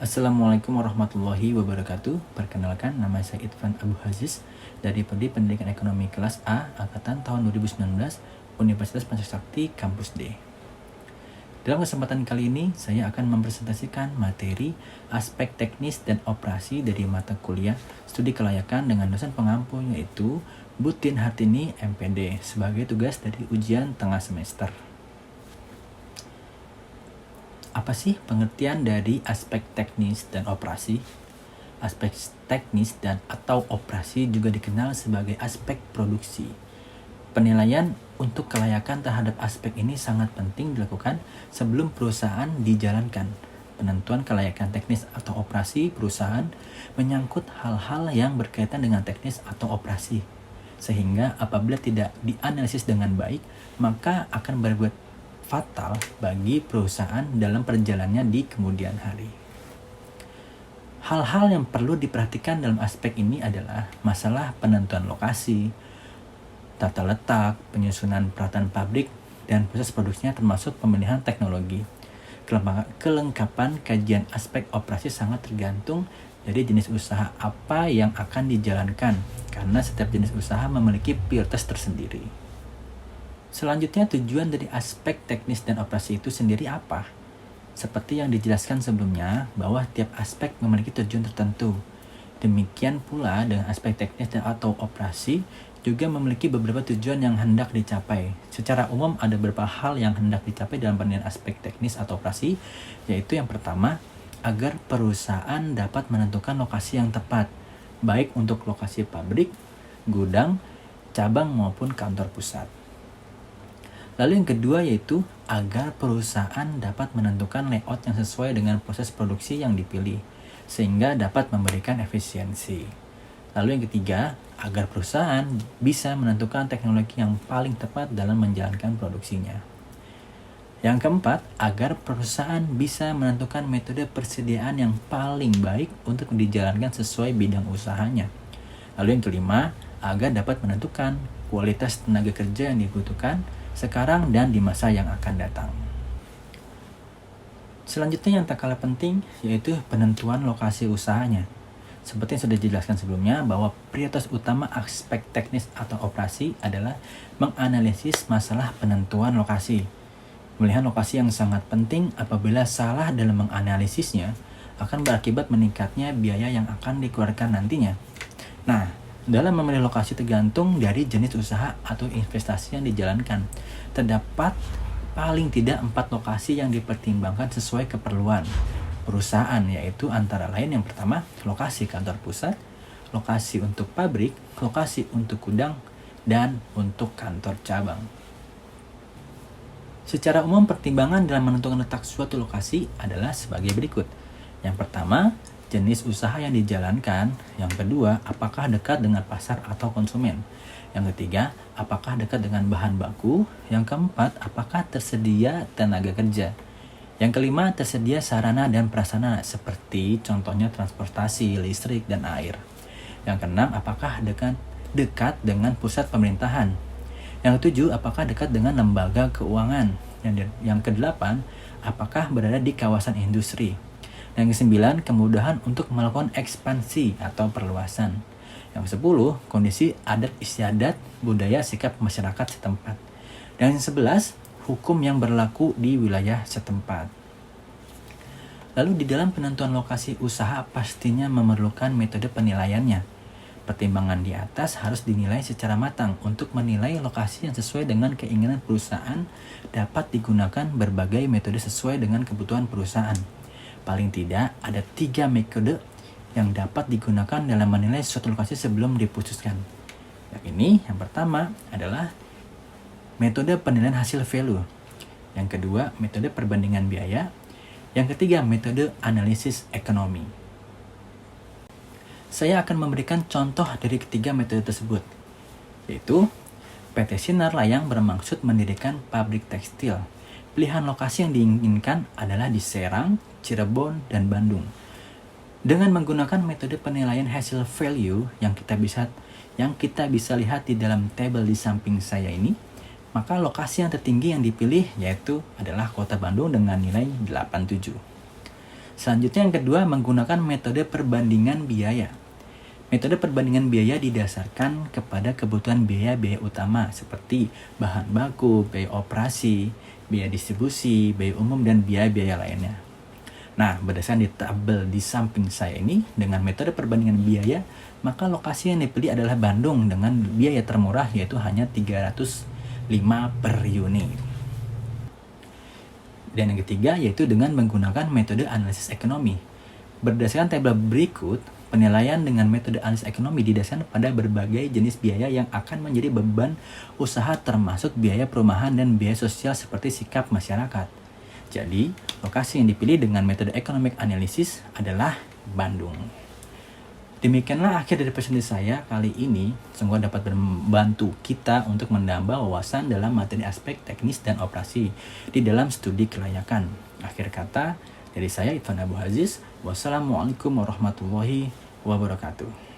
Assalamualaikum warahmatullahi wabarakatuh. Perkenalkan, nama saya Irfan Abu Haziz dari Prodi Pendidikan Ekonomi kelas A angkatan tahun 2019 Universitas Pancasakti Kampus D. Dalam kesempatan kali ini, saya akan mempresentasikan materi aspek teknis dan operasi dari mata kuliah studi kelayakan dengan dosen pengampu yaitu Butin Hartini MPD sebagai tugas dari ujian tengah semester. Apa sih pengertian dari aspek teknis dan operasi? Aspek teknis dan atau operasi juga dikenal sebagai aspek produksi. Penilaian untuk kelayakan terhadap aspek ini sangat penting dilakukan sebelum perusahaan dijalankan. Penentuan kelayakan teknis atau operasi perusahaan menyangkut hal-hal yang berkaitan dengan teknis atau operasi. Sehingga apabila tidak dianalisis dengan baik, maka akan berbuat fatal bagi perusahaan dalam perjalanannya di kemudian hari. Hal-hal yang perlu diperhatikan dalam aspek ini adalah masalah penentuan lokasi, tata letak, penyusunan peralatan pabrik, dan proses produksinya termasuk pemilihan teknologi. Kelengkapan kajian aspek operasi sangat tergantung dari jenis usaha apa yang akan dijalankan, karena setiap jenis usaha memiliki prioritas tersendiri. Selanjutnya, tujuan dari aspek teknis dan operasi itu sendiri apa? Seperti yang dijelaskan sebelumnya, bahwa tiap aspek memiliki tujuan tertentu. Demikian pula dengan aspek teknis dan atau operasi juga memiliki beberapa tujuan yang hendak dicapai. Secara umum ada beberapa hal yang hendak dicapai dalam penilaian aspek teknis atau operasi, yaitu yang pertama, agar perusahaan dapat menentukan lokasi yang tepat, baik untuk lokasi pabrik, gudang, cabang maupun kantor pusat. Lalu yang kedua yaitu agar perusahaan dapat menentukan layout yang sesuai dengan proses produksi yang dipilih, sehingga dapat memberikan efisiensi. Lalu yang ketiga, agar perusahaan bisa menentukan teknologi yang paling tepat dalam menjalankan produksinya. Yang keempat, agar perusahaan bisa menentukan metode persediaan yang paling baik untuk dijalankan sesuai bidang usahanya. Lalu yang kelima, agar dapat menentukan kualitas tenaga kerja yang dibutuhkan sekarang dan di masa yang akan datang. Selanjutnya yang tak kalah penting yaitu penentuan lokasi usahanya. Seperti yang sudah dijelaskan sebelumnya bahwa prioritas utama aspek teknis atau operasi adalah menganalisis masalah penentuan lokasi. Pemilihan lokasi yang sangat penting apabila salah dalam menganalisisnya akan berakibat meningkatnya biaya yang akan dikeluarkan nantinya. Nah, dalam memilih lokasi tergantung dari jenis usaha atau investasi yang dijalankan. Terdapat paling tidak 4 lokasi yang dipertimbangkan sesuai keperluan perusahaan, yaitu antara lain yang pertama, lokasi kantor pusat, lokasi untuk pabrik, lokasi untuk gudang, dan untuk kantor cabang. Secara umum, pertimbangan dalam menentukan letak suatu lokasi adalah sebagai berikut. Yang pertama, jenis usaha yang dijalankan. Yang kedua, apakah dekat dengan pasar atau konsumen. Yang ketiga, apakah dekat dengan bahan baku. Yang keempat, apakah tersedia tenaga kerja. Yang kelima, tersedia sarana dan prasarana seperti contohnya transportasi, listrik, dan air. Yang keenam, apakah dekat dengan pusat pemerintahan. Yang ketujuh, apakah dekat dengan lembaga keuangan. Yang kedelapan, apakah berada di kawasan industri. Yang ke-9, kemudahan untuk melakukan ekspansi atau perluasan. Yang ke-10, kondisi adat istiadat, budaya, sikap masyarakat setempat. Dan yang ke-11, hukum yang berlaku di wilayah setempat. Lalu di dalam penentuan lokasi usaha pastinya memerlukan metode penilaiannya. Pertimbangan di atas harus dinilai secara matang untuk menilai lokasi yang sesuai dengan keinginan perusahaan dapat digunakan berbagai metode sesuai dengan kebutuhan perusahaan. Paling tidak ada 3 metode yang dapat digunakan dalam menilai suatu lokasi sebelum diputuskan. Yang pertama adalah metode penilaian hasil value. Yang kedua, metode perbandingan biaya. Yang ketiga, metode analisis ekonomi. Saya akan memberikan contoh dari ketiga metode tersebut, yaitu PT Sinar Layang bermaksud mendirikan pabrik tekstil. Pilihan lokasi yang diinginkan adalah di Serang, Cirebon, dan Bandung. Dengan menggunakan metode penilaian hasil value yang kita bisa lihat di dalam tabel di samping saya ini, maka lokasi yang tertinggi yang dipilih yaitu adalah Kota Bandung dengan nilai 87. Selanjutnya yang kedua, menggunakan metode perbandingan biaya. Metode perbandingan biaya didasarkan kepada kebutuhan biaya-biaya utama seperti bahan baku, biaya operasi, biaya distribusi, biaya umum, dan biaya-biaya lainnya. Nah, berdasarkan di tabel di samping saya ini, dengan metode perbandingan biaya, maka lokasi yang dipilih adalah Bandung dengan biaya termurah yaitu hanya 305 per unit. Dan yang ketiga yaitu dengan menggunakan metode analisis ekonomi. Berdasarkan tabel berikut, penilaian dengan metode analisis ekonomi didasarkan pada berbagai jenis biaya yang akan menjadi beban usaha termasuk biaya perumahan dan biaya sosial seperti sikap masyarakat. Jadi, lokasi yang dipilih dengan metode economic analysis adalah Bandung. Demikianlah akhir dari presentasi saya kali ini. Semoga dapat membantu kita untuk menambah wawasan dalam materi aspek teknis dan operasi di dalam studi kelayakan. Akhir kata, dari saya Irfan Abu Aziz. Wassalamualaikum warahmatullahi wabarakatuh.